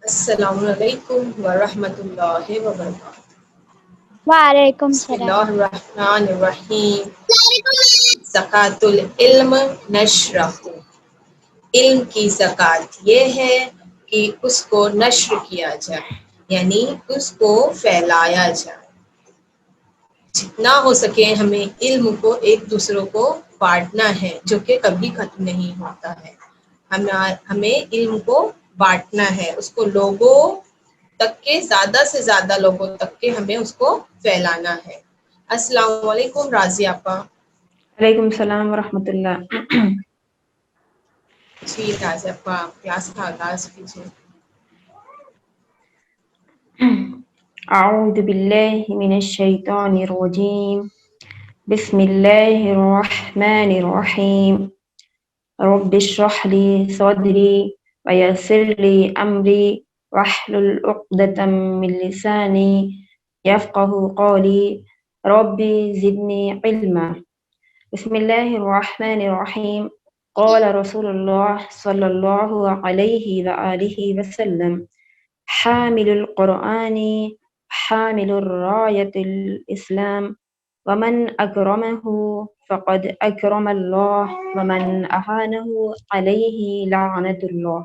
السلام علیکم ورحمۃ اللہ وبرکاتہ۔ وعلیکم بسم السلام۔ اللہ الرحمن الرحیم۔ زکوٰۃ العلم نشرہ، علم کی زکوٰۃ یہ ہے کہ اس کو نشر کیا جائے، یعنی اس کو پھیلایا جائے۔ جتنا ہو سکے ہمیں علم کو ایک دوسروں کو بانٹنا ہے، جو کہ کبھی ختم نہیں ہوتا ہے۔ ہمیں علم کو بانٹنا ہے، اس کو لوگوں تک کے زیادہ سے زیادہ لوگوں تک کے ہمیں اس کو پھیلانا ہے۔ السلام علیکم راضی آپا۔ وعلیکم السلام ورحمۃ اللہ۔ جی راضی آپا، کلاس کا آغاز کیجیے۔ اعوذ باللہ من الشیطان الرجیم، بسم اللہ الرحمن الرحیم، رب اشرح لی صدری ویسر لی امری واحلل عقدۃ من لسانی یفقہوا قولی، رب زدنی علما۔ بسم اللہ الرحمن الرحیم۔ قال رسول اللہ صلی اللہ علیہ وآلہ وسلم، حامل القرآن حامل الراية الإسلام، ومن أكرمه فقد أكرم الله، ومن أهانه عليه لعنة الله۔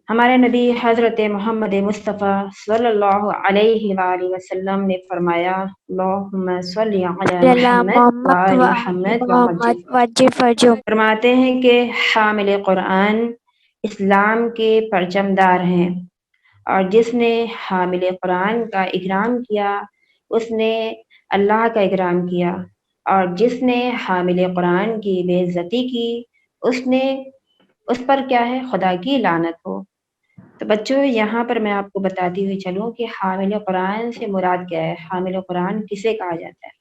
ہمارے نبی حضرت محمد مصطفیٰ صلی اللہ علیہ وآلہ وسلم نے فرمایا، اللہم صلی علی محمد وآل محمد محمد وعجل۔ وجہ فرجو۔ فرماتے ہیں کہ حامل قرآن اسلام کے پرچم دار ہیں، اور جس نے حامل قرآن کا اکرام کیا اس نے اللہ کا اکرام کیا، اور جس نے حامل قرآن کی بے عزتی کی اس پر کیا ہے؟ خدا کی لعنت ہو۔ تو بچوں، یہاں پر میں آپ کو بتاتی ہوئی چلوں کہ حامل قرآن سے مراد کیا ہے، حامل قرآن کسے کہا جاتا ہے۔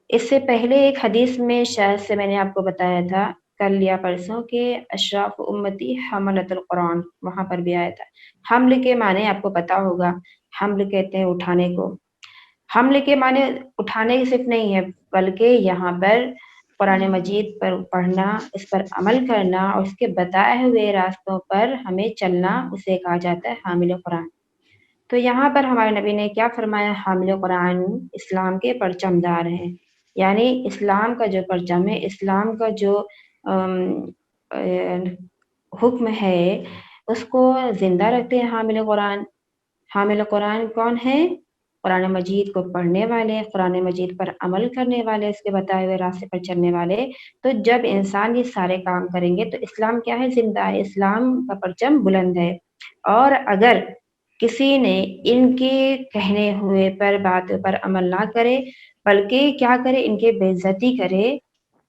اس سے پہلے ایک حدیث میں شاید سے میں نے آپ کو بتایا تھا کل یا پرسوں کہ اشراف امتی حملۃ القرآن، وہاں پر بھی آیا تھا۔ حمل کے معنی آپ کو پتا ہوگا، حمل کہتے ہیں اٹھانے کو۔ حمل کے معنی اٹھانے صرف نہیں ہے، بلکہ یہاں پر قرآن مجید پر پڑھنا، اس پر عمل کرنا اور اس کے بتائے ہوئے راستوں پر ہمیں چلنا، اسے کہا جاتا ہے حامل قرآن۔ تو یہاں پر ہمارے نبی نے کیا فرمایا؟ حامل قرآن اسلام کے پرچم دار ہیں، یعنی اسلام کا جو پرچم ہے، اسلام کا جو حکم ہے، اس کو زندہ رکھتے ہیں حامل قرآن۔ حامل قرآن کون ہے؟ قرآن مجید کو پڑھنے والے، قرآن مجید پر عمل کرنے والے، اس کے بتائے ہوئے راستے پر چلنے والے۔ تو جب انسان یہ سارے کام کریں گے تو اسلام کیا ہے؟ زندہ ہے، اسلام کا پرچم بلند ہے۔ اور اگر کسی نے ان کے کہنے ہوئے پر باتوں پر عمل نہ کرے، بلکہ کیا کرے؟ ان کے بے عزتی کرے،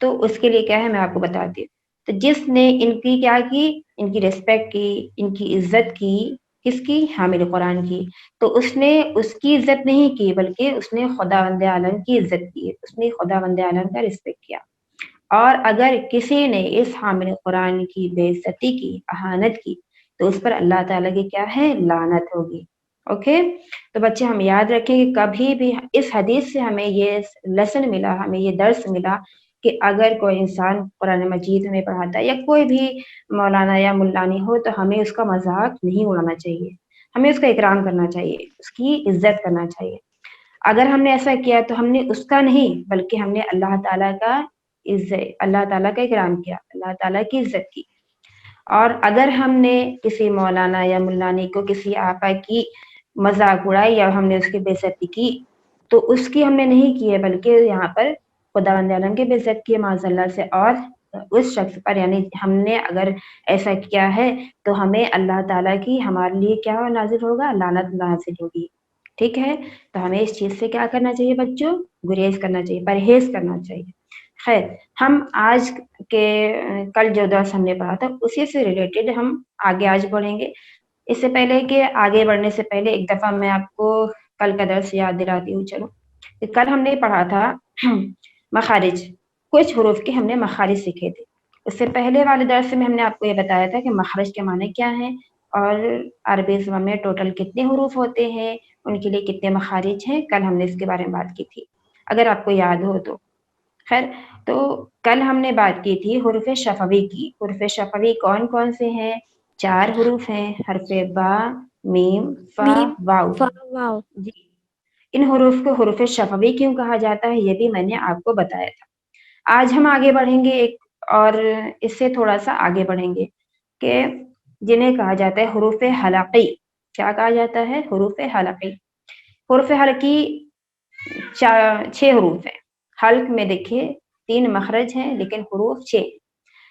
تو اس کے لیے کیا ہے میں آپ کو بتاتی ہوں۔ تو جس نے ان کی کیا کی؟ ان کی ریسپیکٹ کی، ان کی عزت کی، کس کی؟ حامل قرآن کی۔ تو اس نے اس کی عزت نہیں کی، بلکہ اس نے خداوند عالم کی عزت کی، اس نے خداوند عالم کا ریسپیکٹ کیا۔ اور اگر کسی نے اس حامل قرآن کی بے عزتی کی، اہانت کی، تو اس پر اللہ تعالیٰ کی کیا ہے؟ لعنت ہوگی۔ اوکے، تو بچے ہم یاد رکھیں کہ کبھی بھی اس حدیث سے ہمیں یہ لیسن ملا، ہمیں یہ درس ملا کہ اگر کوئی انسان قرآن مجید میں پڑھاتا ہے یا کوئی بھی مولانا یا ملانی ہو، تو ہمیں اس کا مذاق نہیں اڑانا چاہیے، ہمیں اس کا اکرام کرنا چاہیے، اس کی عزت کرنا چاہیے۔ اگر ہم نے ایسا کیا تو ہم نے اس کا نہیں، بلکہ ہم نے اللہ تعالیٰ کا اکرام کیا، اللہ تعالیٰ کی عزت کی۔ اور اگر ہم نے کسی مولانا یا ملانی کو، کسی آقا کی مذاق اڑائی یا ہم نے اس کی بے عزتی کی، تو اس کی ہم نے نہیں کی ہے، بلکہ یہاں پر خداوند عالم کی بے عزت کی معاذ اللہ سے۔ اور اس شخص پر یعنی ہم نے اگر ایسا کیا ہے تو ہمیں اللہ تعالیٰ کی ہمارے لیے کیا نازل ہوگا؟ لعنت نازل ہوگی۔ ٹھیک ہے، تو ہمیں اس چیز سے کیا کرنا چاہیے بچوں؟ گریز کرنا چاہیے، پرہیز کرنا چاہیے۔ خیر، ہم آج کے کل جو درس ہم نے پڑھا تھا اسی سے ریلیٹڈ ہم آج بڑھیں گے۔ اس سے پہلے کہ آگے بڑھنے سے پہلے ایک دفعہ میں آپ کو کل کا درس یاد دلاتی ہوں۔ چلو، کل ہم نے پڑھا تھا مخارج، کچھ حروف کے ہم نے مخارج سیکھے تھے۔ اس سے پہلے والے درس میں ہم نے آپ کو یہ بتایا تھا کہ مخرج کے معنی کیا ہیں، اور عربی زبان میں ٹوٹل کتنے حروف ہوتے ہیں، ان کے لیے کتنے مخارج ہیں۔ کل ہم نے اس کے بارے میں بات کی تھی، اگر آپ کو یاد ہو تو۔ خیر، تو کل ہم نے بات کی تھی حروف شفوی کی۔ حروف شفوی کون کون سے ہیں؟ 4 حروف ہیں، حرف با، میم، فا، میم، واو. فا، واو. جی، ان حروف کو حروف شفوی کیوں کہا جاتا ہے یہ بھی میں نے آپ کو بتایا تھا. آج ہم آگے بڑھیں گے ایک اور اس سے تھوڑا سا آگے بڑھیں گے کہ جنہیں کہا جاتا ہے حروف حلقی. کیا کہا جاتا ہے؟ حروف حلقی. حروف حلقی 6 حروف ہیں. حلق میں دیکھیے 3 مخرج ہیں لیکن حروف 6.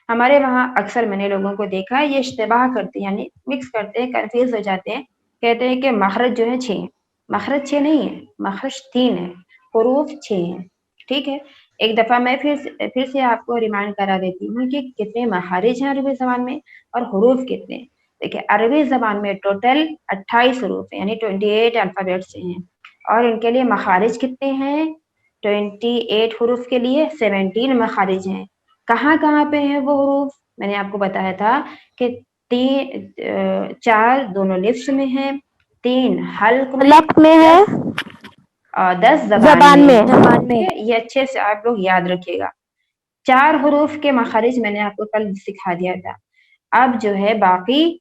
ہمارے وہاں اکثر میں نے لوگوں کو دیکھا ہے یہ اشتباہ کرتے ہیں، یعنی مکس کرتے ہیں، کنفیوز ہو جاتے ہیں، کہتے ہیں کہ مخرج جو ہے 6 ہیں. مخرج 6 نہیں ہے، مخرج 3 ہے، حروف 6 ہیں. ٹھیک ہے، ایک دفعہ میں پھر سے آپ کو ریمائنڈ کرا دیتی ہوں کہ کتنے مخارج ہیں عربی زبان میں اور حروف کتنے. دیکھیں عربی زبان میں ٹوٹل 28 حروف ہیں، یعنی 28 الفابیٹس ہیں، اور ان کے لیے مخارج کتنے ہیں؟ 28 حروف کے لیے 17 مخارج ہیں. کہاں کہاں پہ ہیں وہ حروف؟ میں نے آپ کو بتایا تھا کہ 4 دونوں لفظ میں ہیں، 3 حلق میں ہے 10 زبان میں. یہ اچھے سے آپ لوگ یاد رکھیے گا. 4 حروف کے مخارج میں نے آپ کو کل سکھا دیا تھا. اب جو ہے باقی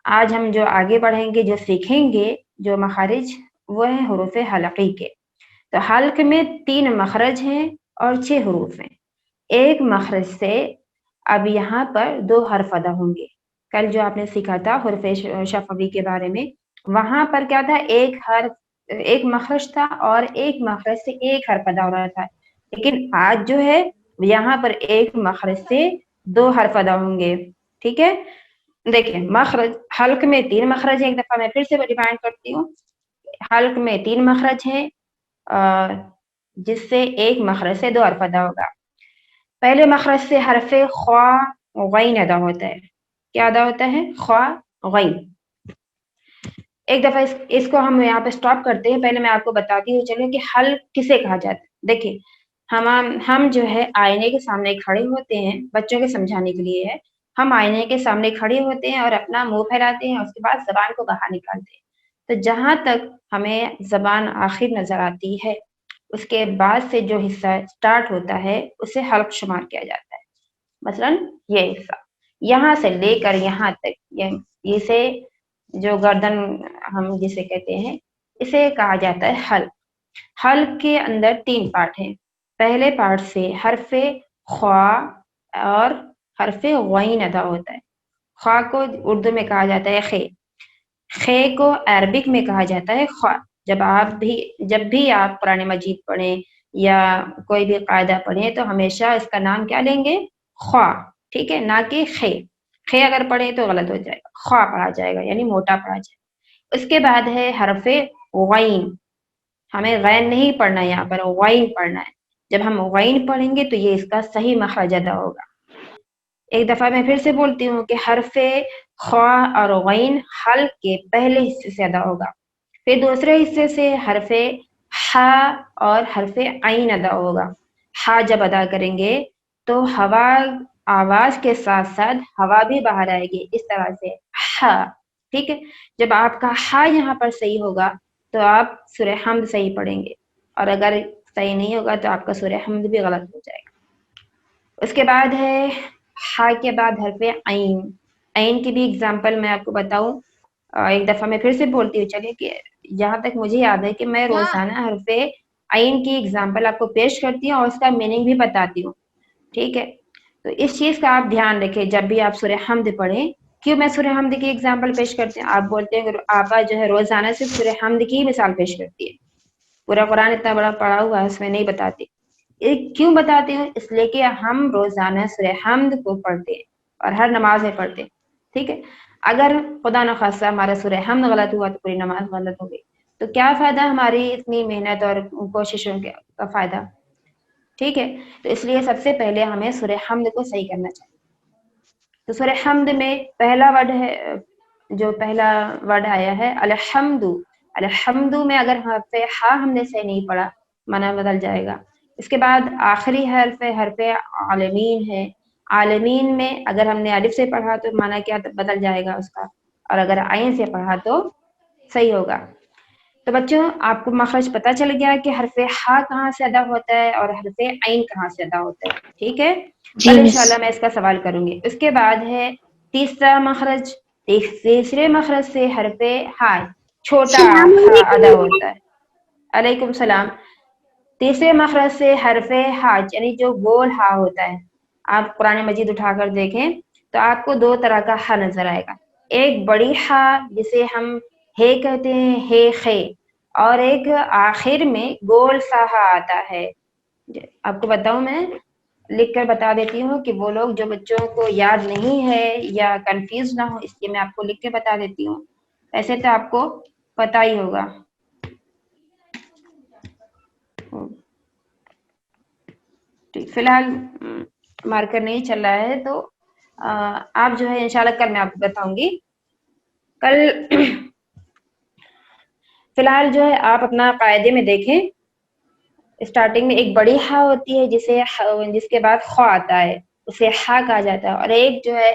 آج ہم جو آگے بڑھیں گے، جو سیکھیں گے جو مخارج، وہ ہیں حروف حلقی کے. تو حلق میں 3 مخرج ہیں اور 6 حروف ہیں. ایک مخرج سے اب یہاں پر 2 حرف ادا ہوں گے. کل جو آپ نے سیکھا تھا حروف شفوی کے بارے میں، وہاں پر کیا تھا؟ ایک مخرج تھا اور ایک مخرج سے ایک حرف ادا ہو رہا تھا. لیکن آج جو ہے یہاں پر ایک مخرج سے 2 حرف ادا ہوں گے. ٹھیک ہے، دیکھیں مخرج حلق میں 3 مخرج ہیں. ایک دفعہ میں پھر سے ریمائنڈ کرتی ہوں، حلق میں 3 مخرج ہیں جس سے ایک مخرج سے 2 حرف ادا ہوگا. پہلے مخرج سے حرف خوا غین ادا ہوتا ہے. کیا ادا ہوتا ہے؟ خوا غین. ایک دفعہ اس کو ہم یہاں پہ سٹاپ کرتے ہیں. پہلے میں آپ کو بتاتی ہوں چلیں کہ حلق کسے کہا جاتا ہے. دیکھیں ہم جو ہے آئینے کے سامنے کھڑے ہوتے ہیں، بچوں کے سمجھانے کے لیے ہے. ہم آئینے کے سامنے کھڑے ہوتے ہیں اور اپنا منہ پھیلاتے ہیں، اس کے بعد زبان کو باہر نکالتے ہیں. تو جہاں تک ہمیں زبان آخر نظر آتی ہے، اس کے بعد سے جو حصہ سٹارٹ ہوتا ہے اسے حلق شمار کیا جاتا ہے. مثلا یہ حصہ یہاں سے لے کر یہاں تک، اسے جو گردن ہم جسے کہتے ہیں، اسے کہا جاتا ہے حلق. حلق کے اندر 3 پارٹ ہیں. پہلے پارٹ سے حرف خوا اور حرف غین ادا ہوتا ہے. خوا کو اردو میں کہا جاتا ہے خے. خے کو عربک میں کہا جاتا ہے خوا. جب بھی آپ قرآن مجید پڑھیں یا کوئی بھی قاعدہ پڑھیں تو ہمیشہ اس کا نام کیا لیں گے؟ خوا. ٹھیک ہے، نہ کہ خے. خے اگر پڑھیں تو غلط ہو جائے گا، خوا پڑھا جائے گا، یعنی موٹا پڑھا جائے گا. اس کے بعد ہے حرف غین. ہمیں غین نہیں پڑھنا، یہاں پر غین پڑھنا ہے. جب ہم غین پڑھیں گے تو یہ اس کا صحیح مخرج ادا ہوگا. ایک دفعہ میں پھر سے بولتی ہوں کہ حرف خوا اور غین حلق کے پہلے حصے سے ادا ہوگا. پھر دوسرے حصے سے حرف ہا اور حرف عین ادا ہوگا. ہا جب ادا کریں گے تو ہوا آواز کے ساتھ ساتھ ہوا بھی باہر آئے گی، اس طرح سے ہا. ٹھیک ہے، جب آپ کا ہا یہاں پر صحیح ہوگا تو آپ سورہ حمد صحیح پڑھیں گے، اور اگر صحیح نہیں ہوگا تو آپ کا سورہ حمد بھی غلط ہو جائے گا. اس کے بعد ہے ہا کے بعد حرف عین. عین کی بھی اگزامپل میں آپ کو بتاؤں. ایک دفعہ میں پھر سے بولتی ہوں، چلیے کہ جہاں تک مجھے یاد ہے کہ میں روزانہ حرف عین کی اگزامپل آپ کو پیش کرتی ہوں اور اس کا میننگ بھی بتاتی ہوں. ٹھیک ہے، تو اس چیز کا آپ دھیان رکھیں جب بھی آپ سورہ حمد پڑھیں. کیوں میں سورہ حمد کی اگزامپل پیش کرتے ہیں؟ آپ بولتے ہیں کہ آپا جو ہے روزانہ صرف سورہ حمد کی مثال پیش کرتی ہے، پورا قرآن اتنا بڑا پڑھا ہوا ہے اس میں نہیں بتاتی. کیوں بتاتے ہیں؟ اس لیے کہ ہم روزانہ سورہ حمد کو پڑھتے ہیں اور ہر نماز میں پڑھتے ہیں. ٹھیک ہے، اگر خدا نخواستہ ہمارا سورہ حمد غلط ہوا تو پوری نماز غلط ہو گئی. تو کیا فائدہ ہماری اتنی محنت اور کوششوں کا فائدہ؟ ٹھیک ہے، تو اس لیے سب سے پہلے ہمیں سورہ حمد کو صحیح کرنا چاہیے. تو سورہ حمد میں پہلا ورڈ آیا ہے الحمد. الحمد میں اگر حرف ہا ہم نے صحیح نہیں پڑھا، معنی بدل جائے گا. اس کے بعد آخری حرف عالمین ہے. عالمین میں اگر ہم نے الف سے پڑھا تو معنی کیا بدل جائے گا اس کا، اور اگر عین سے پڑھا تو صحیح ہوگا. تو بچوں آپ کو مخرج پتہ چل گیا کہ حرف ہا کہاں سے ادا ہوتا ہے اور حرف عین کہاں سے ادا ہوتا ہے. ٹھیک ہے، کل انشاءاللہ میں اس کا سوال کروں گی. اس کے بعد ہے تیسرا مخرج تیسرے مخرج سے حرف ہا چھوٹا ہا ادا ہوتا ہے. علیکم السلام. تیسرے مخرج سے حرف ہا یعنی جو گول ہا ہوتا ہے، آپ قرآن مجید اٹھا کر دیکھیں تو آپ کو دو طرح کا ہا نظر آئے گا. ایک بڑی ہا جسے ہم ہے کہتے ہیں، ہے خے، اور ایک آخر میں گول سا ہا آتا ہے. آپ کو بتاؤں، میں لکھ کر بتا دیتی ہوں کہ وہ لوگ جو بچوں کو یاد نہیں ہے یا کنفیوز نہ ہو، اس لیے میں آپ کو لکھ کے بتا دیتی ہوں. ایسے تو آپ کو پتا ہی ہوگا. فی الحال مارکر نہیں چل رہا ہے، تو آپ جو ہے انشاءاللہ کل میں آپ کو بتاؤں گی. کل فی الحال جو ہے آپ اپنا قاعدے میں دیکھیں. اسٹارٹنگ میں ایک بڑی ہا ہوتی ہے جس کے بعد خا آتا ہے، اسے ہا کہا جاتا ہے. اور ایک جو ہے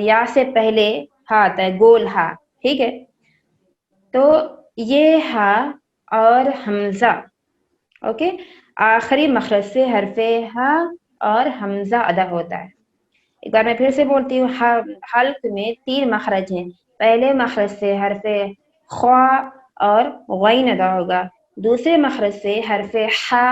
یا سے پہلے ہا آتا ہے، گول ہا. ٹھیک ہے، تو یہ ہا اور حمزہ، اوکے، آخری مخرج سے حرف ہا اور حمزہ ادا ہوتا ہے. ایک بار میں پھر سے بولتی ہوں، حلق میں 3 مخرج ہیں. پہلے مخرج سے حرف خا اور غین ادا ہوگا، دوسرے مخرج سے حرف ہا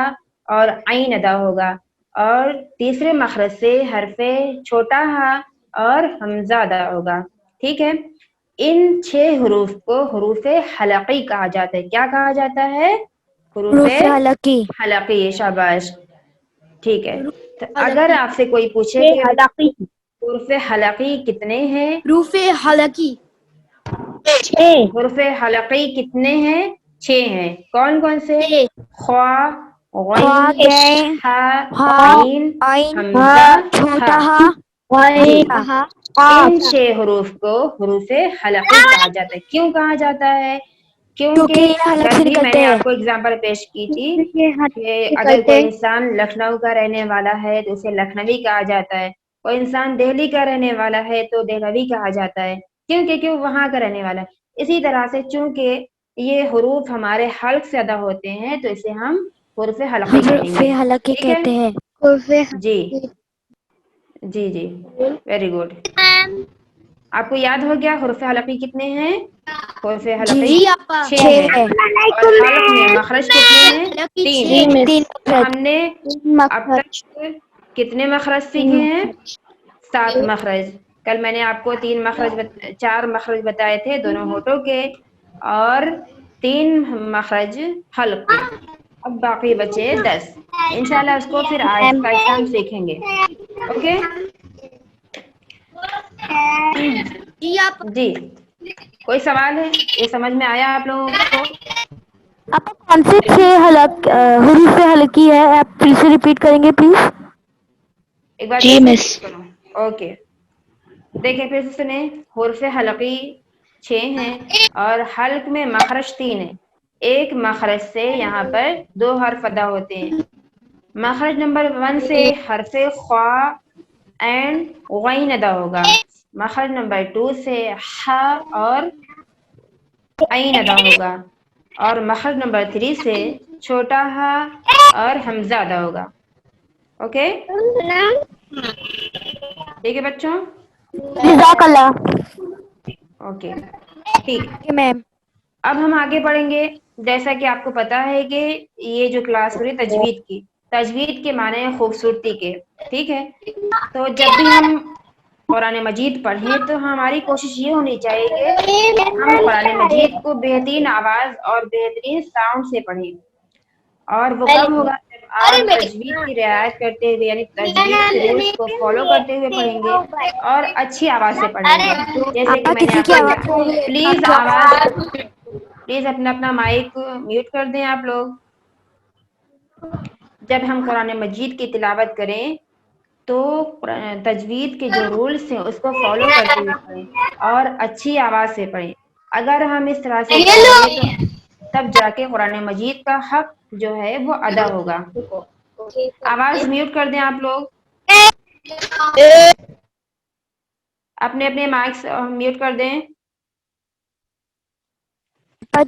اور عین ادا ہوگا، اور تیسرے مخرج سے حرف چھوٹا ہا اور حمزہ ادا ہوگا. ٹھیک ہے، ان 6 حروف کو حروف حلقی کہا جاتا ہے. کیا کہا جاتا ہے؟ حروف حلقی. حلقی. شاباش. ٹھیک ہے، تو اگر آپ سے کوئی پوچھے کہ حلقی. حروف حلقی کتنے ہیں، حروف حلقی 6. حروف حلقی کتنے ہیں؟ 6 ہیں. کون کون سے؟ خا، غین، ہا، عین، حمزہ، ہا. چھوٹا ہا. جی، ہا. ان 6 حروف کو حروف حلقی کہا جاتا ہے. کیوں کہا جاتا ہے؟ کیونکہ کیونکہ یہ حلق کل سے بھی میں نے نکلتے ہیں. آپ کو اگزامپل پیش کی تھی یہ حلق کہ سے اگر نکلتے کوئی ہیں. انسان لکھنؤ کا رہنے والا ہے تو اسے لکھنوی کہا جاتا ہے. کوئی انسان دہلی کا رہنے والا ہے تو دہلوی کہا جاتا ہے. کیوں وہاں کا رہنے والا ہے. اسی طرح سے چونکہ یہ حروف ہمارے حلق سے ادا ہوتے ہیں تو اسے ہم حروف حلقی کہیں حروف گے. حلقی ٹھیک ہے، کہتے ہیں. حروف جی جی جی، ویری گڈ. آپ کو یاد ہو گیا حروف حلقی کتنے ہیں؟ حروف حلقی جی 6 6 ہیں، ہے. اور حلق میں مخرج کتنے ہیں؟ 3. 3 تو مخرج. ہم نے اب مخرج. تک کتنے مخرج 3 سیکھے ہیں؟ مخرج. 7 مخرج. کل میں نے آپ کو 4 مخرج بتائے تھے، دونوں ہونٹوں کے، اور 3 مخرج حلق کے. اب باقی بچے 10. انشاءاللہ اس کو پھر آہستہ آہستہ ہم سیکھیں گے. اوکے جی. کوئی سوال ہے؟ یہ سمجھ میں آیا آپ لوگوں کو؟ آپ کون سے 6 حروف حلقی ہے؟ آپ پھر سے ریپیٹ کریں گے پلیز؟ ایک بار پھر سے ریپیٹ کروں. اوکے، دیکھیں پھر سے سنیں. حروف حلقی 6 ہیں اور حلق میں مخرج 3 ہے. ایک مخرج سے یہاں پر 2 حرف ادا ہوتے ہیں. مخرج نمبر 1 سے حرف خا اینڈ غین ادا ہوگا. مخرج نمبر 2 سے ہا اور عین ادا ہوگا، اور مخرج نمبر 3 سے چھوٹا ہا اور حمزہ ادا ہوگا. اوکے، ٹھیک ہے بچوں؟ جزاک اللہ. اوکے ٹھیک. میم. اب ہم آگے بڑھیں گے. جیسا کہ آپ کو پتا ہے کہ یہ جو کلاس ہو رہی ہے تجوید کے معنی ہے خوبصورتی کے. ٹھیک ہے، تو جب بھی ہم قرآن مجید پڑھیں تو ہماری کوشش یہ ہونی چاہیے کہ ہم قرآن مجید کو بہترین آواز اور بہترین ساؤنڈ سے پڑھیں. اور وہ کب ہوگا؟ جب آپ تجوید کی رعایت کرتے ہوئے، یعنی تجوید کے رولز کو فالو کرتے ہوئے پڑھیں گے اور اچھی آواز سے پڑھیں گے. جیسے کہ آپ میں نے کسی آپ کی کو آواز پلیز اپنا مائک میوٹ کر دیں آپ لوگ. جب ہم قرآن مجید کی تلاوت کریں تو تجوید کے جو رولز ہیں اس کو فالو کرتے ہوئے پڑھیں اور اچھی آواز سے پڑھیں. اگر ہم اس طرح سے پڑھیں گے تو تب جا کے قرآن مجید کا حق جو ہے وہ ادا ہوگا. آواز میوٹ کر دیں آپ لوگ. اپنے مائک میوٹ کر دیں.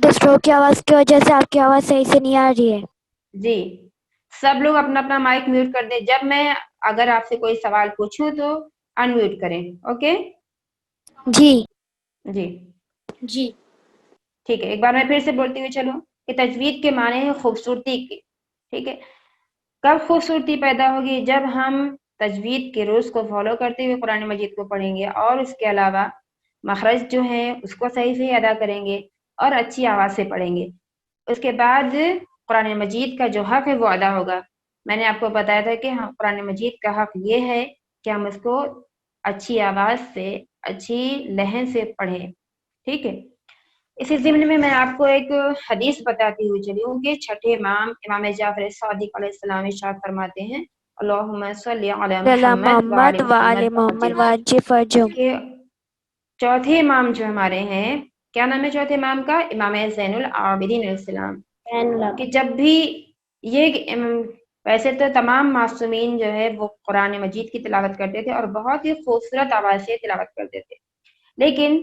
دوسروں کی آواز کی وجہ سے آپ کی آواز صحیح سے نہیں آ رہی ہے. جی، سب لوگ اپنا مائک میوٹ کر دیں. جب میں اگر آپ سے کوئی سوال پوچھوں تو ان میوٹ کریں. اوکے جی. جی ٹھیک ہے، ایک بار میں پھر سے بولتی ہوئی چلوں کہ تجوید کے معنی ہے خوبصورتی کی. ٹھیک ہے، کب خوبصورتی پیدا ہوگی؟ جب ہم تجوید کے رولز کو فالو کرتے ہوئے قرآن مجید کو پڑھیں گے اور اس کے علاوہ مخرج جو ہیں اس کو صحیح سے ادا کریں گے اور اچھی آواز سے پڑھیں گے. اس کے بعد قرآن مجید کا جو حق ہے وہ ادا ہوگا. میں نے آپ کو بتایا تھا کہ قرآن مجید کا حق یہ ہے کہ ہم اس کو اچھی آواز سے اچھی لہن سے پڑھیں. ٹھیک ہے، اسی ضمن میں آپ کو ایک حدیث بتاتی ہوئی چلی ہوں کہ چھٹے امام جعفر صادق علیہ السلام ارشاد فرماتے ہیں اللہم صلی علی محمد وعلی محمد وعلی محمد محمد واجب فرجم. کہ چوتھے امام جو ہمارے ہیں، کیا نام ہے چوتھے امام کا؟ امام زین العابدین علیہ السلام. کہ جب بھی یہ ویسے تو تمام معصومین جو ہے وہ قرآن مجید کی تلاوت کرتے تھے اور بہت ہی خوبصورت آواز سے تلاوت کرتے تھے، لیکن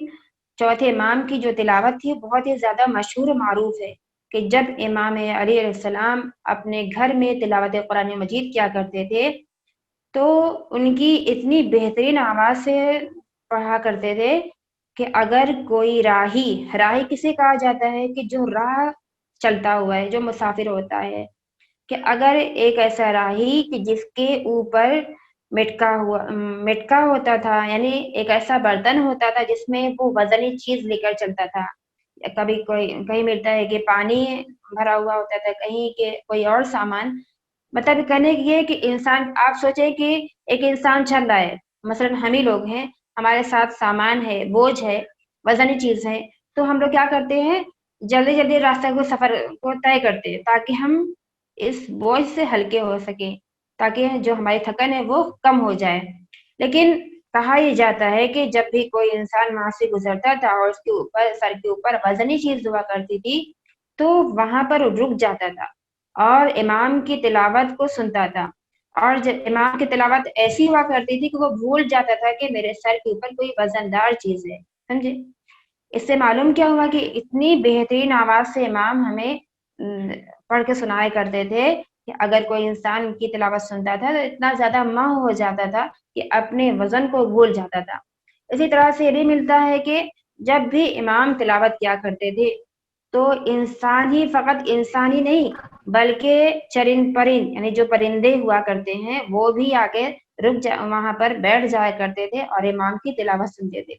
چوتھے امام کی جو تلاوت تھی بہت ہی زیادہ مشہور و معروف ہے کہ جب امام علی علیہ السلام اپنے گھر میں تلاوت قرآن مجید کیا کرتے تھے تو ان کی اتنی بہترین آواز سے پڑھا کرتے تھے کہ اگر کوئی راہی کسے کہا جاتا ہے کہ جو راہ چلتا ہوا ہے، جو مسافر ہوتا ہے، کہ اگر ایک ایسا راہی کہ جس کے اوپر مٹکا ہوتا تھا، یعنی ایک ایسا برتن ہوتا تھا جس میں وہ وزنی چیز لے کر چلتا تھا، کبھی کہیں ملتا ہے کہ پانی بھرا ہوا ہوتا تھا، کہیں کہ کوئی اور سامان. مطلب کہنے کی یہ کہ انسان، آپ سوچیں کہ ایک انسان چل رہا ہے، مثلا ہم ہی لوگ ہیں، ہمارے ساتھ سامان ہے، بوجھ ہے، وزنی چیز ہے، تو ہم لوگ کیا کرتے ہیں جلدی جلدی راستہ کو سفر کو طے کرتے ہیں تاکہ ہم اس بوجھ سے ہلکے ہو سکیں، تاکہ جو ہماری تھکن ہے وہ کم ہو جائے. لیکن کہا یہ جاتا ہے کہ جب بھی کوئی انسان وہاں سے گزرتا تھا اور اس کے اوپر سر کے اوپر وزنی چیز ہوا کرتی تھی تو وہاں پر رک جاتا تھا اور امام کی تلاوت کو سنتا تھا، اور جب امام کی تلاوت ایسی ہوا کرتی تھی کہ وہ بھول جاتا تھا کہ میرے سر کے اوپر کوئی وزندار چیز ہے. سمجھے؟ اس سے معلوم کیا ہوا کہ اتنی بہترین آواز سے امام ہمیں پڑھ کے سنایا کرتے تھے کہ اگر کوئی انسان کی تلاوت سنتا تھا تو اتنا زیادہ ماہ ہو جاتا تھا کہ اپنے وزن کو بھول جاتا تھا. اسی طرح سے یہ بھی ملتا ہے کہ جب بھی امام تلاوت کیا کرتے تھے تو انسان ہی، فقط انسان ہی نہیں بلکہ چرند پرند یعنی جو پرندے ہوا کرتے ہیں وہ بھی آ کے وہاں پر بیٹھ جایا کرتے تھے اور امام کی تلاوت سنتے تھے.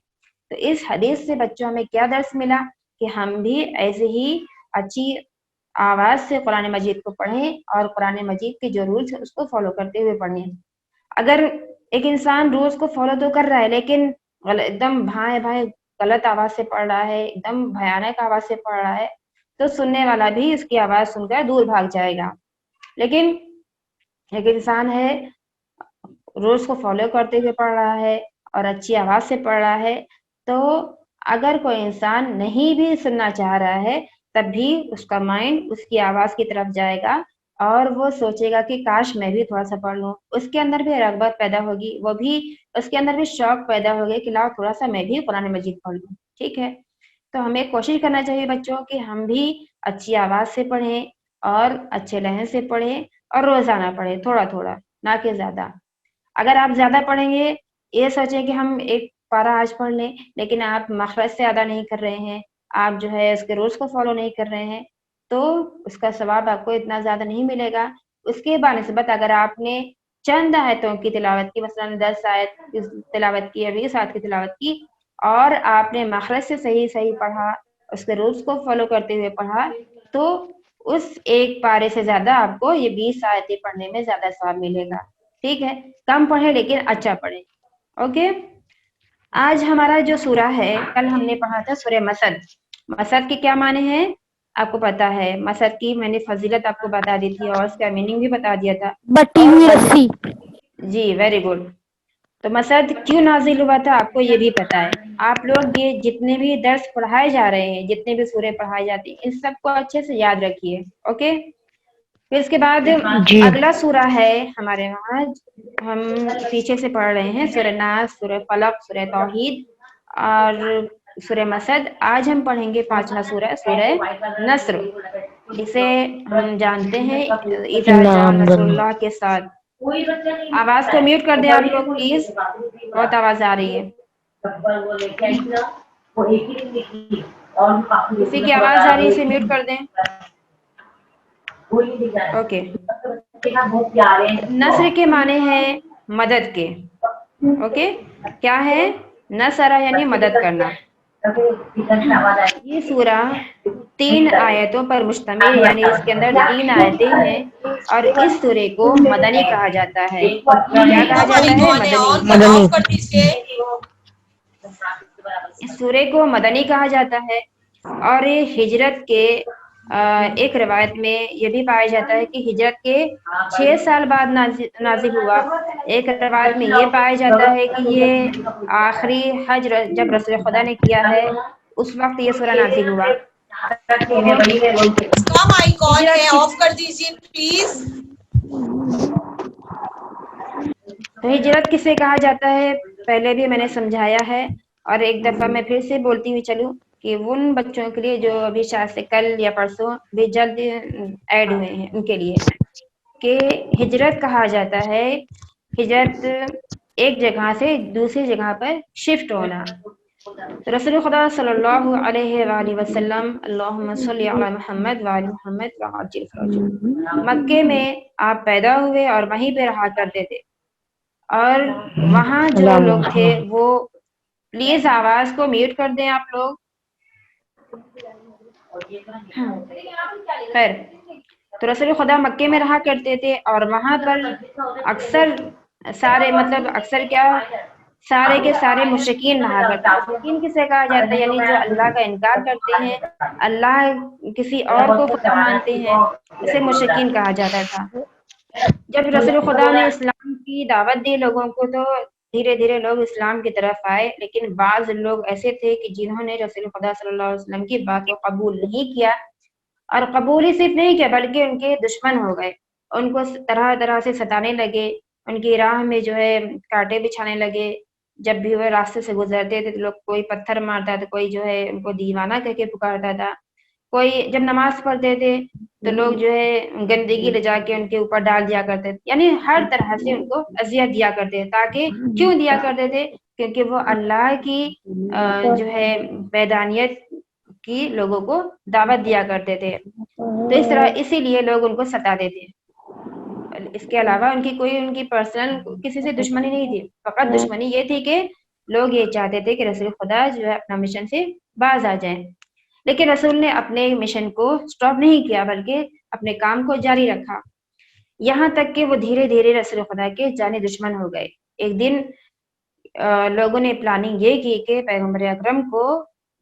تو اس حدیث سے بچوں ہمیں کیا درس ملا کہ ہم بھی ایسے ہی اچھی آواز سے قرآن مجید کو پڑھیں اور قرآن مجید کے جو رولز ہیں اس کو فالو کرتے ہوئے پڑھیں. اگر ایک انسان رولز کو فالو تو کر رہا ہے لیکن ایک دم بھائیں غلط آواز سے پڑھ رہا ہے، ایک دم بھیانک آواز سے پڑھ رہا ہے، تو سننے والا بھی اس کی آواز سن کر دور بھاگ جائے گا. لیکن ایک انسان ہے رولز کو فالو کرتے ہوئے پڑھ رہا ہے اور اچھی آواز سے پڑھ رہا ہے، تو اگر کوئی انسان نہیں بھی سننا چاہ رہا ہے تب بھی اس کا مائنڈ اس کی آواز کی طرف جائے گا اور وہ سوچے گا کہ کاش میں بھی تھوڑا سا پڑھ لوں. اس کے اندر بھی رغبت پیدا ہوگی، وہ بھی اس کے اندر بھی شوق پیدا ہوگی کہ لاؤ تھوڑا سا میں بھی قرآن مجید پڑھ لوں. ٹھیک ہے، تو ہمیں کوشش کرنا چاہیے بچوں کہ ہم بھی اچھی آواز سے پڑھیں اور اچھے لہن سے پڑھیں اور روزانہ پڑھیں، تھوڑا تھوڑا، نہ کہ زیادہ. اگر آپ زیادہ پڑھیں گے، یہ سوچیں کہ ہم ایک پارہ آج پڑھ لیں لیکن آپ مخرج سے ادا نہیں کر رہے ہیں، آپ جو ہے اس کے رولز کو فالو نہیں کر رہے ہیں، تو اس کا ثواب آپ کو اتنا زیادہ نہیں ملے گا. اس کے بنسبت اگر آپ نے چند آیتوں کی تلاوت کی، مثلا 10 آیت کی تلاوت کی یا 20 آیت کی تلاوت کی، اور آپ نے مخرج سے صحیح پڑھا، اس کے رولز کو فالو کرتے ہوئے پڑھا، تو اس ایک پارے سے زیادہ آپ کو یہ 20 آیتیں پڑھنے میں زیادہ ثواب ملے گا. ٹھیک ہے، کم پڑھیں لیکن اچھا پڑھیں. اوکے، آج ہمارا جو سورہ ہے، کل ہم نے پڑھا تھا سورہ مسد. مسد کے کیا معنی ہیں آپ کو پتا ہے؟ مسد کی میں نے فضیلت آپ کو بتا دی تھی اور اس کا میننگ بھی بتا دیا تھا. بٹی ہوئی رسی. جی ویری گڈ. تو مسد کیوں نازل ہوا تھا آپ کو یہ بھی پتا ہے. آپ لوگ یہ جتنے بھی درس پڑھائے جا رہے ہیں، جتنے بھی سورے پڑھائے جاتے ہیں، ان سب کو اچھے سے یاد رکھیے. اوکے، پھر اس کے بعد اگلا سورہ ہے ہمارے وہاں، ہم پیچھے سے پڑھ رہے ہیں سورہ ناس، سورہ فلق، سورہ توحید اور سورہ مسد. آج ہم پڑھیں گے 5واں سورہ، سورہ نصر. اسے ہم جانتے ہیں اذا جاء نصر اللہ کے ساتھ. آواز کو میوٹ کر دیں آپ لوگ پلیز، بہت آواز آ رہی ہے. کسی کی آواز آ رہی ہے اسے میوٹ کر دیں. اوکے. نصر کے معنی ہے مدد کے. اوکے, کیا ہے؟ نصرہ یعنی مدد کرنا. یہ سورہ 3 آیتوں پر مشتمل یعنی اس کے اندر 3 آیتیں ہیں اور اس سورے کو مدنی کہا جاتا ہے. کیا کہا جاتا ہے؟ مدنی. آف کر دیجیے. اس سورے کو مدنی کہا جاتا ہے اور ہجرت کے ایک روایت میں یہ بھی پایا جاتا ہے کہ ہجرت کے 6 سال بعد نازل ہوا. ایک روایت میں یہ پایا جاتا ہے کہ یہ آخری حج جب رسول خدا نے کیا ہے اس وقت یہ سورہ نازل ہوا. اسکام آئیکن ہے, ہجرت آف کر دیجیے پلیز. تو ہجرت کسے کہا جاتا ہے پہلے بھی میں نے سمجھایا ہے اور ایک دفعہ میں پھر سے بولتی ہوئی چلوں کہ ان بچوں کے لیے جو ابھی شاید سے کل یا پرسوں بھی جلد ایڈ ہوئے ہیں ان کے لیے کہ ہجرت کہا جاتا ہے ہجرت ایک جگہ سے دوسری جگہ پر شفٹ ہونا. رسول خدا صلی اللہ علیہ وآلہ وسلم اللہم صلی علی محمد وآل محمد وعجل فرجہ. مکے میں آپ پیدا ہوئے اور وہیں پہ رہا کرتے تھے اور وہاں جو لوگ تھے وہ پلیز آواز کو میوٹ کر دیں آپ لوگ. خیر, تو رسول خدا مکے میں رہا کرتے تھے اور وہاں پر اکثر سارے مطلب اکثر کیا سارے کے سارے مشرکین رہا کرتے. مشرکین کسے کہا جاتا ہے؟ یعنی جو اللہ کا انکار کرتے ہیں, اللہ کسی اور کو خدا مانتے ہیں, اسے مشرکین کہا جاتا تھا. جب رسول خدا نے اسلام کی دعوت دی لوگوں کو تو دھیرے دھیرے لوگ اسلام کی طرف آئے, لیکن بعض لوگ ایسے تھے کہ جنہوں نے رسول خدا صلی اللہ علیہ وسلم کی بات کو قبول نہیں کیا اور قبول ہی صرف نہیں کیا بلکہ ان کے دشمن ہو گئے. ان کو طرح طرح سے ستانے لگے, ان کی راہ میں جو ہے کانٹے بچھانے لگے. جب بھی وہ راستے سے گزرتے تھے تو لوگ کوئی پتھر مارتا تھا, کوئی جو ہے ان کو دیوانہ کہہ کے پکارتا تھا, کوئی جب نماز پڑھتے تھے تو لوگ جو ہے گندگی لے جا کے ان کے اوپر ڈال دیا کرتے تھے. یعنی ہر طرح سے ان کو اذیت دیا کرتے تھے. تاکہ کیوں دیا کرتے تھے؟ کیونکہ وہ اللہ کی جو ہے وحدانیت کی لوگوں کو دعوت دیا کرتے تھے. تو اس طرح اسی لیے لوگ ان کو ستاتے تھے. اس کے علاوہ ان کی کوئی ان کی پرسنل کسی سے دشمنی نہیں تھی, فقط دشمنی یہ تھی کہ لوگ یہ چاہتے تھے کہ رسول خدا جو ہے اپنا مشن سے باز آ جائیں. لیکن رسول نے اپنے مشن کو سٹاپ نہیں کیا بلکہ اپنے کام کو جاری رکھا, یہاں تک کہ وہ دھیرے دھیرے رسول خدا کے جانی دشمن ہو گئے. ایک دن لوگوں نے پلاننگ یہ کی کہ پیغمبر اکرم کو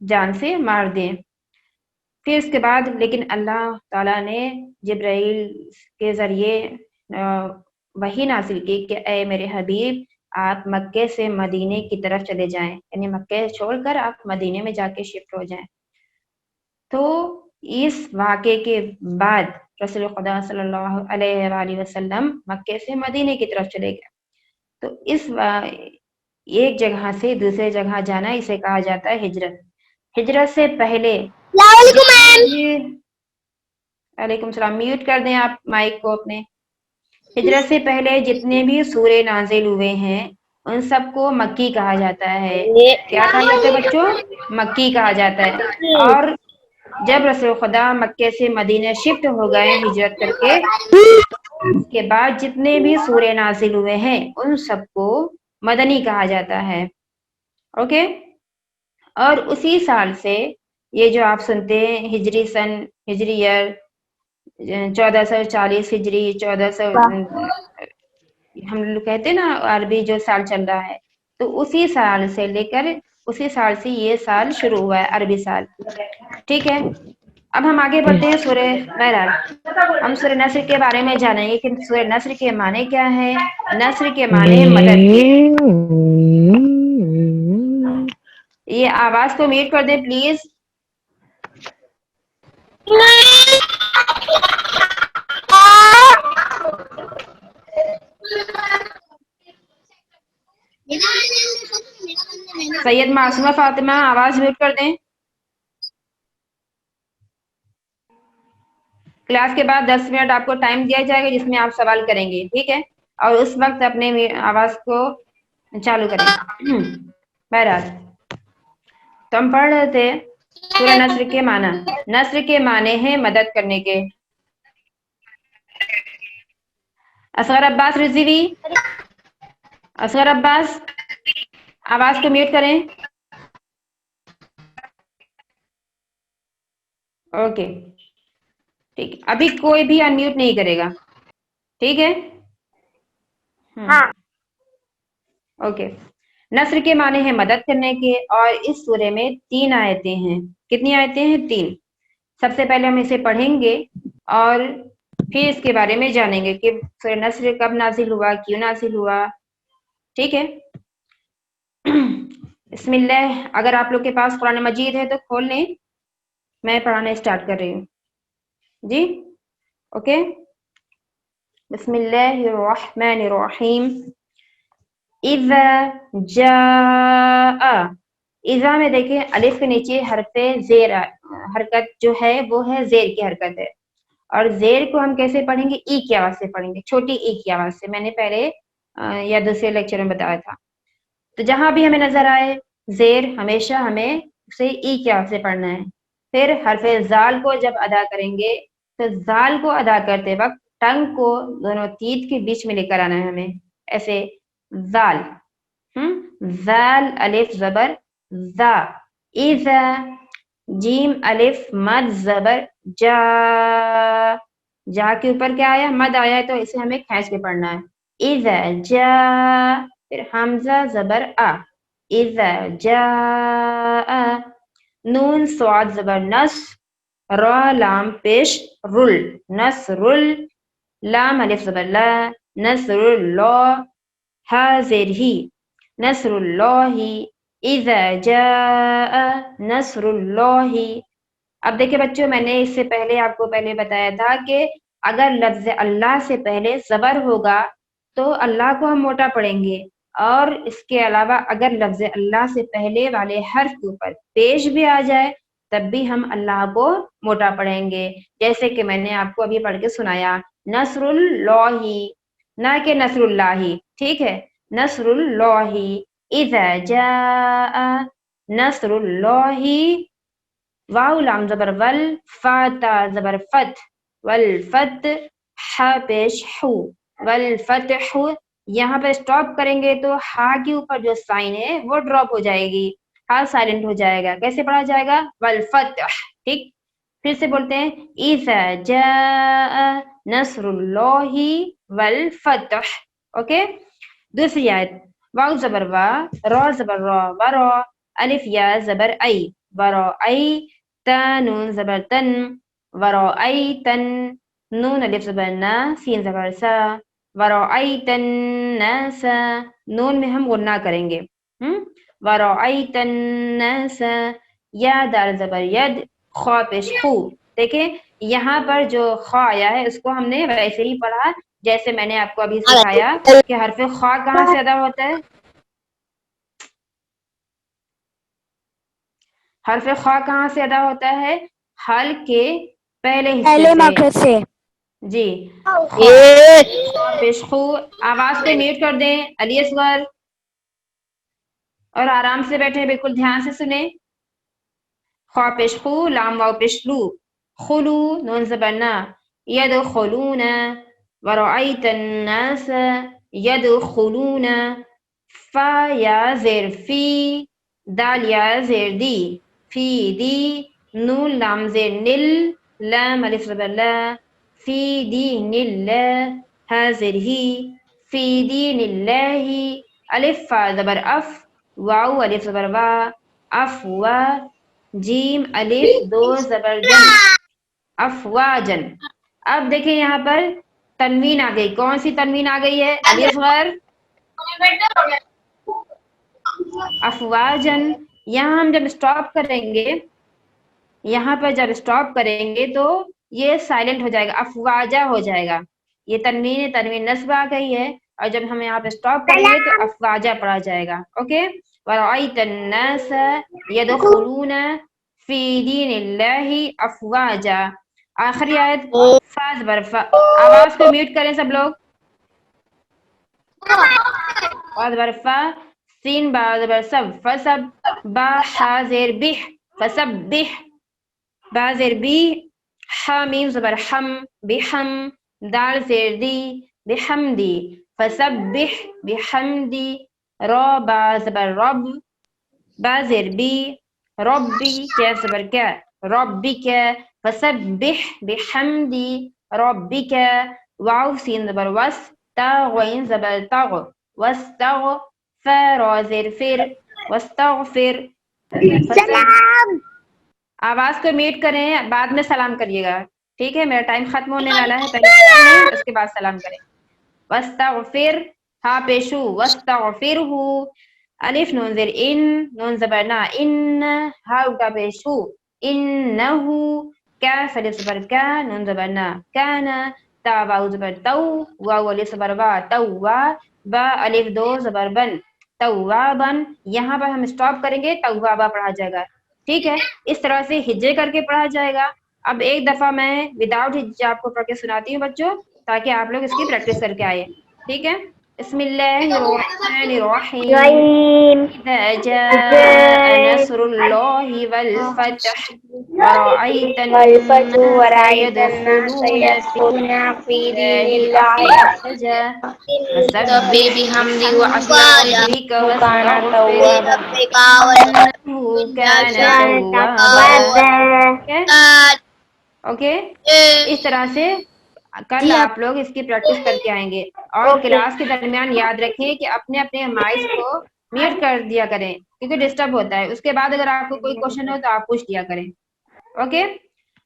جان سے مار دیں. پھر اس کے بعد لیکن اللہ تعالیٰ نے جبرائیل کے ذریعے وحی نازل کی کہ اے میرے حبیب آپ مکے سے مدینے کی طرف چلے جائیں, یعنی مکے چھوڑ کر آپ مدینے میں جا کے شفٹ ہو جائیں. تو اس واقعے کے بعد رسول خدا صلی اللہ علیہ وآلہ وسلم مکے سے مدینے کی طرف چلے گئے. تو اس ایک جگہ سے دوسرے جگہ جانا اسے کہا جاتا ہے ہجرت. ہجرت سے پہلے وعلیکم السلام, میوٹ کر دیں آپ مائک کو اپنے. ہجرت سے پہلے جتنے بھی سورے نازل ہوئے ہیں ان سب کو مکی کہا جاتا ہے. کیا کہا جاتا ہے بچوں؟ مکی کہا جاتا ہے. اور جب رسول خدا مکے سے مدینہ شفٹ ہو گئے ہجرت کر کے, اس کے بعد جتنے بھی سورے نازل ہوئے ہیں ان سب کو مدنی کہا جاتا ہے. اوکے, اور اسی سال سے یہ جو آپ سنتے ہیں ہجری سن ہجری ایئر 1440 ہجری 1400 ہم لوگ کہتے ہیں نا عربی جو سال چل رہا ہے, تو اسی سال سے لے کر اسی سال سے یہ سال شروع ہوا ہے عربی سال. ٹھیک ہے, اب ہم آگے بڑھتے ہیں سورہ بہرحال ہم سورہ نصر کے بارے میں جانیں گے کہ سورہ نصر کے معنی کیا ہے. نصر کے معنی مدد کے. یہ آواز کو میوٹ کر دیں پلیز. سید معصومہ فاطمہ آواز میوٹ کر دیں. کلاس کے بعد 10 منٹ آپ کو ٹائم دیا جائے گا جس میں آپ سوال کریں گے, ٹھیک ہے, اور اس وقت اپنے آواز کو چالو کریں. بہرحال تو ہم پڑھ رہے تھے سورہ نصر کے معنی. نصر کے معنی ہیں مدد کرنے کے. اصغر عباس رضوی، اصغر عباس آواز کو میوٹ کریں. اوکے ٹھیک، ابھی کوئی بھی انمیوٹ نہیں کرے گا، ٹھیک ہے. اوکے. نصر کے معنی ہیں مدد کرنے کے، اور اس سورے میں 3 آیتیں ہیں. کتنی آیتیں ہیں؟ 3. سب سے پہلے ہم اسے پڑھیں گے اور پھر اس کے بارے میں جانیں گے کہ سورہ نصر کب نازل ہوا، کیوں نازل ہوا. ٹھیک ہے. بسم اللہ. اگر آپ لوگ کے پاس قرآن مجید ہے تو کھول لیں، میں پڑھانا اسٹارٹ کر رہی ہوں. جی اوکے. بسم اللہ الرحمن الرحیم. اذا جاء، اذا میں دیکھیں الف کے نیچے حرف زیر حرکت جو ہے وہ ہے زیر کی حرکت ہے، اور زیر کو ہم کیسے پڑھیں گے؟ ای کی آواز سے پڑھیں گے، چھوٹی ای کی آواز سے. میں نے پہلے یا دوسرے لیکچر میں بتایا تھا. تو جہاں بھی ہمیں نظر آئے زیر، ہمیشہ ہمیں اسے ای کی آواز سے پڑھنا ہے. پھر حرف زال کو جب ادا کریں گے تو زال کو ادا کرتے وقت ٹنگ کو دونوں تیت کے بیچ میں لے کر آنا ہے ہمیں، ایسے زال. زال الف زبر زا. اذا جیم الف مد زبر جا. جا کے اوپر کیا آیا؟ مد آیا ہے، تو اسے ہمیں کھینچ کے پڑھنا ہے. اذا جا. پھر حمزہ زبر آ. اذا جاء. نون صاد زبر نس. را لام پیش رل. نصرل. لام الف زبر لا. نصر اللہ. ہا زیر ہی. نصر اللہ. اذا جاء نصر اللہ. اب دیکھیں بچوں، میں نے اس سے پہلے آپ کو پہلے بتایا تھا کہ اگر لفظ اللہ سے پہلے زبر ہوگا تو اللہ کو ہم موٹا پڑھیں گے، اور اس کے علاوہ اگر لفظ اللہ سے پہلے والے حرف کے اوپر پیش بھی آ جائے تب بھی ہم اللہ کو موٹا پڑھیں گے. جیسے کہ میں نے آپ کو ابھی پڑھ کے سنایا، نصر اللہ، نہ کہ نصر اللہ. ٹھیک ہے. نصر اللہ. اذا جاء نصر اللہ. واو لام زبر ول. فا تا زبر فت. والفتح. ح پیش حو. والفتح. یہاں پہ اسٹاپ کریں گے تو ہا کے اوپر جو سائن ہے وہ ڈراپ ہو جائے گی، ہا سائلنٹ ہو جائے گا. کیسے پڑھا جائے گا؟ والفتح. ٹھیک. پھر سے بولتے ہیں اذا جاء نصر اللہ والفتح. اوکے. دوسری آیت. واو زبر وا. را زبر را. ورا. الف یا زبر ای. ورا ای. تا نون زبر تن. ورا ای تن. نون الف زبر نا. سین زبر سا. ورا ای تن ناسا. نون میں ہم غنہ کریں گے. ورا ای تن ناسا. یا دال زبر ید. خوا پیش خو. دیکھیں یہاں پر جو خوا آیا ہے اس کو ہم نے ویسے ہی پڑھا جیسے میں نے آپ کو ابھی سکھایا کہ حرف خوا کہاں سے ادا ہوتا ہے. حرف خوا کہاں سے ادا ہوتا ہے؟ حلق کے پہلے حصے سے. جی. خوا پیش خو. آواز کو میوٹ کر دیں علی اصغر، اور آرام سے بیٹھے، بالکل دھیان سے سنیں. خوا پیش خو. لام واو پیش لو. خلو. نون زبرنا. يدخلون. ورأيت الناس يدخلون. فا یا زیر فی. دال یا زیر دی. فی دی. نون لام زیر نل. لام الف زبر لا. فی دین اللہ. ہا زیر ہی. فی دین اللہ. الف فا زبر اف. واو الف زبر وا. افوا. جیم الف دو زبر جن. افواجن. اب دیکھیں یہاں پر تنوین آ گئی. کون سی تنوین آ گئی ہے علی اصغر؟ افواجن. یہاں ہم جب اسٹاپ کریں گے، یہاں پر جب اسٹاپ کریں گے تو یہ سائلنٹ ہو جائے گا، افواجہ ہو جائے گا. یہ تنوین نصب آ گئی ہے، اور جب ہم یہاں پہ اسٹاپ کریں گے تو افواجہ پڑھا جائے گا. اوکے. وَرَأَيْتَ النَّاسَ يَدْخُلُونَ فِي دِينِ اللَّهِ أَفْوَاجًا. آخری آیت. فاز برفا. آواز کو میوٹ کریں سب لوگ. فاز برفا. سین با زبر سب فسب با حا زیر بح فسبح با زیر بی حا میم زبر حم بحم دال زیر دی بحمدی فسبح بحمدی را با زبر رب با زیر بی ربی کیف زبر کا ربک فسبح بحمدی ربک واو سین زبر وس تا غین زبر تغ واستغفر زیر فر واستغفر آواز کو میوٹ کریں بعد میں سلام کریے گا ٹھیک ہے میرا ٹائم ختم ہونے والا ہے پہلے سلام لیں اس کے بعد سلام کریں واستغفر ہا پیشو واستغفرہ الف نون زیر ان نون زبر نا ان ہا اٹا پیشو انہو کاف الف زبر کا نون زبر نا کانا تا واو زبر تو واو الف زبر وا توا با الف دو زبر بن توابن یہاں پر ہم اسٹاپ کریں گے توابا پڑھا جائے گا ٹھیک ہے اس طرح سے ہجے کر کے پڑھا جائے گا اب ایک دفعہ میں وداؤٹ ہجے آپ کو پڑھ کے سناتی ہوں بچوں تاکہ آپ لوگ اس کی پریکٹس کر کے آئے ٹھیک ہے بسم اللہ الرحمن الرحیم اذا جاء نصر اللہ والفتح ورأيت الناس يدخلون في دين الله أفواجا فسبح بحمد ربك واستغفره إنه كان توابا اوکے اس طرح سے کل آپ لوگ اس کی پریکٹس کر کے آئیں گے اور کلاس کے درمیان یاد رکھیں کہ اپنے اپنے مائکس کو میوٹ کر دیا کریں کیونکہ ڈسٹرب ہوتا ہے اس کے بعد اگر آپ کو کوئی کوشچن ہو تو آپ پوچھ دیا کریں اوکے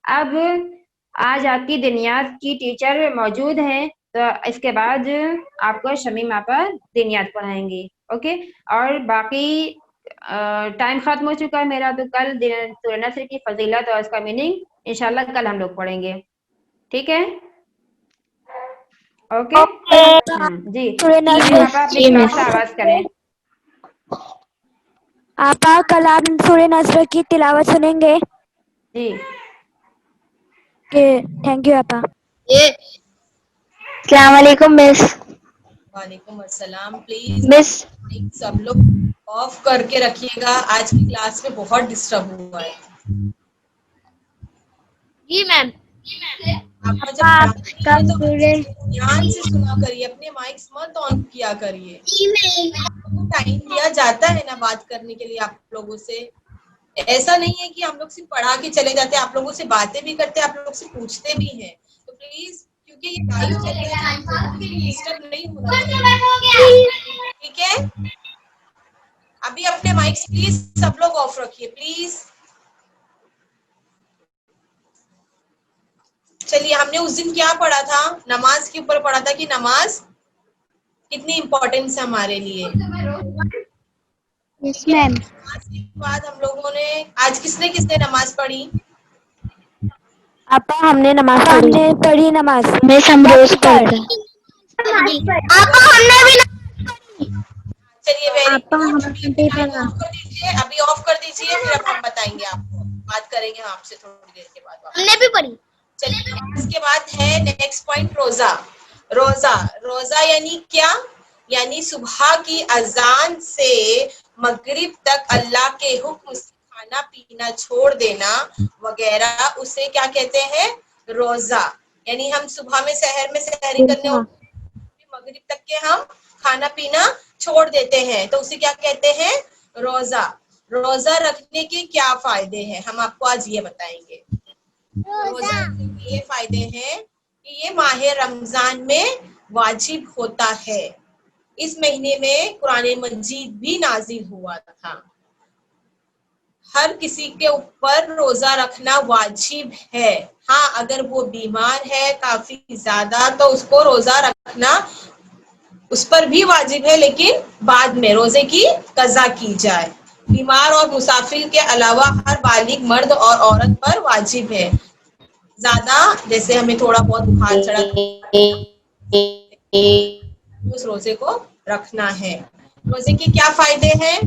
اب آج آپ کی دنیات کی ٹیچر موجود ہیں تو اس کے بعد آپ کو شمیم آپا دنیات پڑھائیں گی اوکے اور باقی ٹائم ختم ہو چکا ہے میرا تو کل سورہ نصر کی فضیلت اور اس کا میننگ انشاءاللہ کل ہم لوگ پڑھیں گے ٹھیک ہے اوکے جی شمیم آپا اپنی کلاس سے آواز کریں آپا کل آپ سورہ نصر کی تلاوت سنیں گے جی تھینک یو آپا السلام علیکم مس وعلیکم السلام پلیز مس سب لوگ آف کر کے رکھیے گا آج کی کلاس میں بہت ڈسٹرب ہوا ہے جی میم آپ کو جب پڑھانی ہے تو دھیان سے سنا کریے اپنے مائکس مت آن کیا کریے ٹائم دیا جاتا ہے نا بات کرنے کے لیے آپ لوگوں سے ایسا نہیں ہے کہ ہم لوگ صرف پڑھا کے چلے جاتے ہیں آپ لوگوں سے باتیں بھی کرتے ہیں آپ لوگ سے پوچھتے بھی ہیں تو پلیز کیونکہ یہ لائیو چل رہا ہے آپ لوگوں کے لیے ڈسٹرب نہیں ہونا چاہیے ٹھیک ہے ابھی اپنے مائکس پلیز سب لوگ آف رکھیے پلیز چلیے ہم نے اس دن کیا پڑھا تھا نماز کے اوپر پڑھا تھا کہ نماز کتنی امپورٹنس ہے ہمارے لیے یس میم نماز کے بعد ہم لوگوں نے آج کس نے نماز پڑھی آپا ہم نے نماز پڑھی نماز مس ہم روز پڑھتے چلیے ویری آپا گڈ ہم ابھی نے بھی مائک پڑھا آف کر دیجیے ابھی آف کر دیجیے پھر اب ہم بتائیں گے آپ کو بات کریں گے ہم آپ سے تھوڑی دیر کے بعد ہم نے بھی پڑھی چلیے نماز کے بعد ہے نیکسٹ پوائنٹ روزہ روزہ روزہ یعنی کیا یعنی صبح کی اذان سے مغرب تک اللہ کے حکم سے کھانا پینا چھوڑ دینا وغیرہ اسے کیا کہتے ہیں روزہ یعنی ہم صبح میں سحر میں سحری کرنے مغرب تک کے ہم کھانا پینا چھوڑ دیتے ہیں تو اسے کیا کہتے ہیں روزہ روزہ رکھنے کے کیا فائدے ہیں ہم آپ کو آج یہ بتائیں گے روزہ رکھنے کے یہ فائدے ہیں کہ یہ ماہ رمضان میں واجب ہوتا ہے اس مہینے میں قرآن مجید بھی نازل ہوا تھا ہر کسی کے اوپر روزہ رکھنا واجب ہے ہاں اگر وہ بیمار ہے کافی زیادہ تو اس کو روزہ رکھنا اس پر بھی واجب ہے لیکن بعد میں روزے کی قضا کی جائے بیمار اور مسافر کے علاوہ ہر بالغ مرد اور عورت پر واجب ہے زیادہ جیسے ہمیں تھوڑا بہت بخار چڑھا اس روزے کو رکھنا ہے روزے کے کیا فائدے ہیں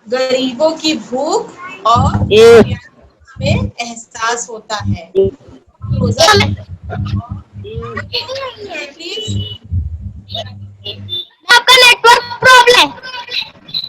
غریبوں کی بھوک اور ہمیں احساس ہوتا ہے روزہ پلیز آپ کا نیٹ ورک پرابلم ہے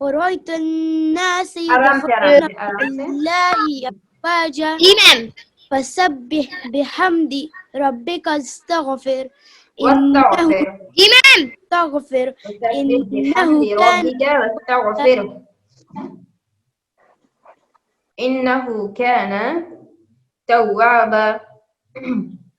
ورأيت الناس يدخلون الله أفواجا فسبح بحمد ربك واستغفر إنه كان توابا.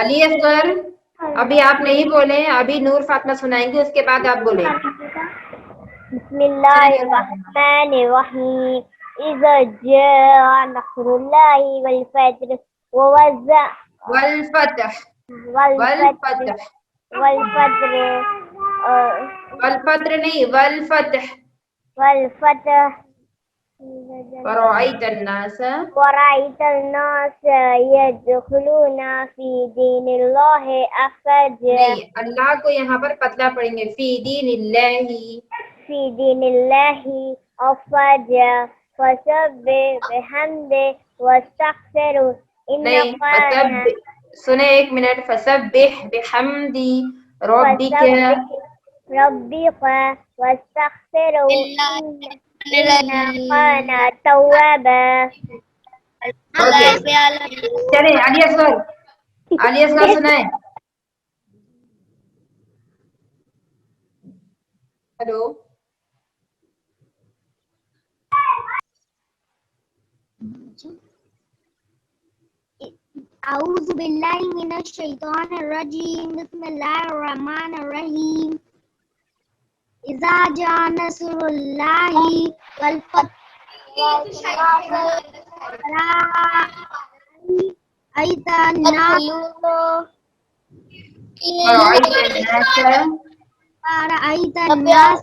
علی اصغر ابھی آپ نہیں بولے, ابھی نور فاطمہ سنائیں گے, اس کے بعد آپ بولیں. بسم اللہ الرحمن الرحیم اذا جاء نصر اللہ والفتح والفتح والفتح والفتح والفتح نہیں, والفتح. والفتح ورأيت الناس ورأيت الناس يدخلون في دين الله أفواجا نہیں, اللہ کو یہاں پر پتلا پڑیں گے, فی دین اللہ. في دين الله أفواجا فسبح بحمده واستغفره نہیں, إنه كان سنیں ایک منٹ. فسبح بحمدی ربک. فسبح ربك واستغفره إنه كان توابا. چلیں علی اصغر, علی اصغر سنائیں. ہلو, أعوذ بالله من الشيطان الرجيم بسم الله الرحمن الرحيم إذا جاء نصر الله والفتح ورأيت الناس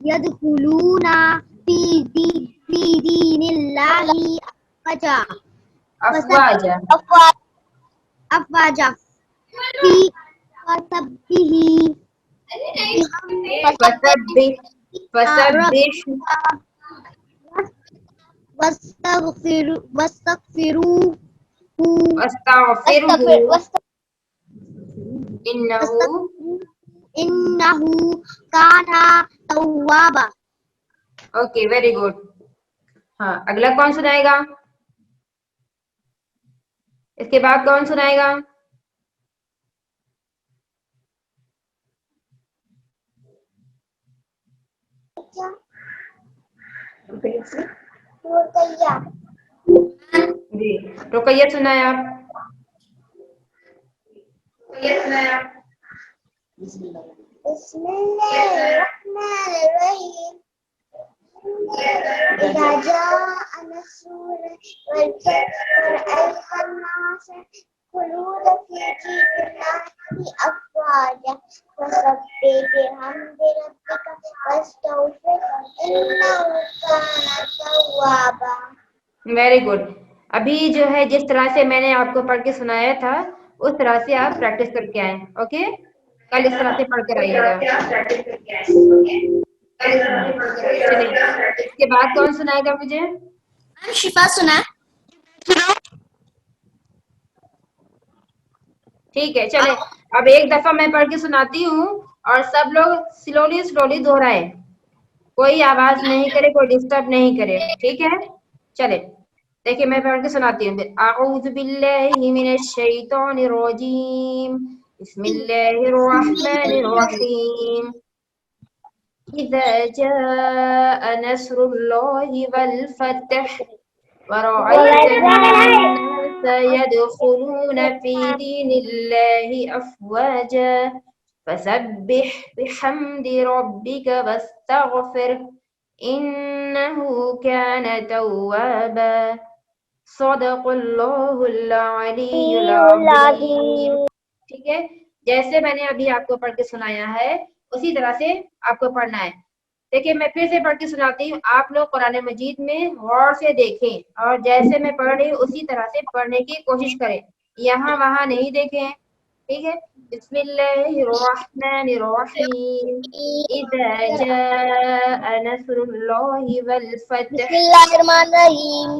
يدخلون في دين الله أفواجا أفواجا في فسبح واستغفروه إنه كان توابا. Okay, very good. ہاں, اگلا کون سنائے گا؟ اس کے بعد کون سنائے گا؟ جی, رقیہ سنائے آپ. بسم الله الرحمن الرحيم إذا جاء نصر والفتح ورأيت الناس يدخلون في دين الله أفواجا فسبح بحمد ربك واستغفره إنه كان توابا. Very good. ابھی جو ہے جس طرح سے میں نے آپ کو پڑھ کے سنایا تھا اس طرح سے آپ پریکٹس کر کے آئیں. اوکے, کل اس طرح سے پڑھ کر آئیے گا. اس کے بعد کون سنائے گا مجھے؟ شفا سنا. ٹھیک ہے, چلیں اب ایک دفعہ میں پڑھ کے سناتی ہوں اور سب لوگ سلولی دہرائیں, کوئی آواز نہیں کرے, کوئی ڈسٹرب نہیں کرے. ٹھیک ہے, چلے دیکھیے میں پڑھ کے سناتی ہوں. اعوذ باللہ من الشیطان الرجیم بسم اللہ الرحمن الرحیم اذا جاء نصر اللہ والفتح ورأيت الناس يدخلون في دين الله أفواجا فسبح بحمد ربك واستغفره إنه كان توابا صدق اللہ العلی العظیم. ٹھیک ہے, جیسے میں نے ابھی آپ کو پڑھ کے سنایا ہے اسی طرح سے آپ کو پڑھنا ہے. دیکھیں میں پھر سے پڑھ کے سناتی ہوں, آپ لوگ قرآن مجید میں غور سے دیکھیں اور جیسے میں پڑھ رہی ہوں اسی طرح سے پڑھنے کی کوشش کریں, یہاں وہاں نہیں دیکھیں. ٹھیک ہے, بسم اللہ الرحمن الرحیم اذا جاء نصر اللہ والفتح. بسم اللہ الرحمن الرحیم.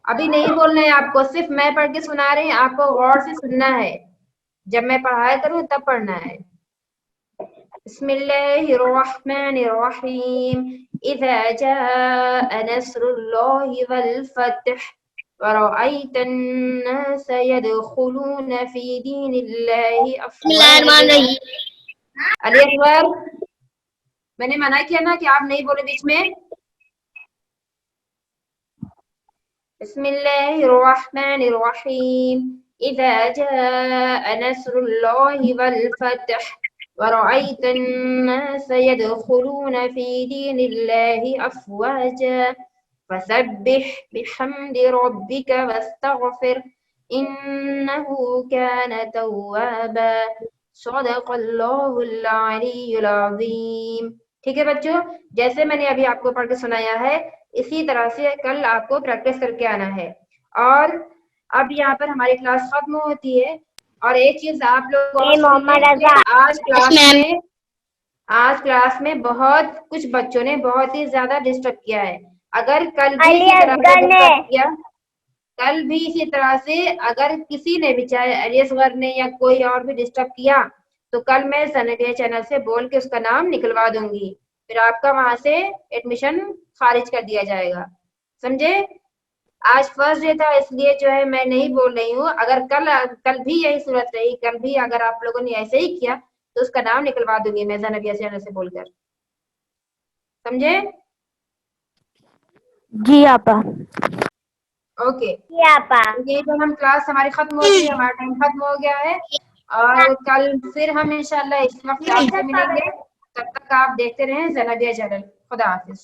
ابھی نہیں بولنا ہے آپ کو, صرف میں پڑھ کے سنا رہی ہوں, آپ کو غور سے سننا ہے. جب میں پڑھایا کروں تب پڑھنا ہے. بسم اللہ الرحمن الرحیم اذا جاء نصر اللہ والفتح ورأيت الناس يدخلون في دين الله أفواجا. علی اکبر, میں نے منع کیا نا کہ آپ نہیں بولے بیچ میں. بسم الله الرحمن الرحيم إذا جاء نصر الله والفتح ورأيت الناس يدخلون في دين الله أفواجا فسبح بحمد ربك واستغفر إنه كان توابا صدق الله العلی العظیم. ٹھیک ہے بچوں، جیسے میں نے ابھی آپ کو پڑھ کے سنایا ہے اسی طرح سے کل آپ کو پریکٹس کر کے آنا ہے. اور اب یہاں پر ہماری کلاس ختم ہوتی ہے. اور ایک چیز آپ لوگ محمد رضا. آج کلاس میں بہت کچھ بچوں نے بہت ہی زیادہ ڈسٹرب کیا ہے. اگر کل بھی علی اسی طرح سے اصغر نے. ڈسٹرب کیا، کل بھی اسی طرح سے اگر کسی نے بھی چاہے علی اصغر نے یا کوئی اور بھی ڈسٹرب کیا تو کل میں سنیڈیا چینل سے بول کے اس کا نام نکلوا دوں گی، پھر آپ کا وہاں سے ایڈمیشن خارج کر دیا جائے گا. سمجھے؟ آج فرسٹ ڈے تھا اس لیے جو ہے میں نہیں بول رہی ہوں. اگر کل بھی یہی صورت رہی، کل بھی اگر آپ لوگوں نے ایسے ہی کیا تو اس کا نام نکلوا دوں گی میں سنیڈیا چینل سے بول کر. سمجھے؟ جی آپا. اوکے. جی آپا. یہ جو ہم کلاس ہماری ختم ہوتی ہے، ہمارا ٹائم ختم ہو گیا ہے. اور کل پھر ہم انشاءاللہ اس وقت کلاس سے ملیں گے. تب تک آپ دیکھتے رہیں زنبیہ چینل. خدا حافظ.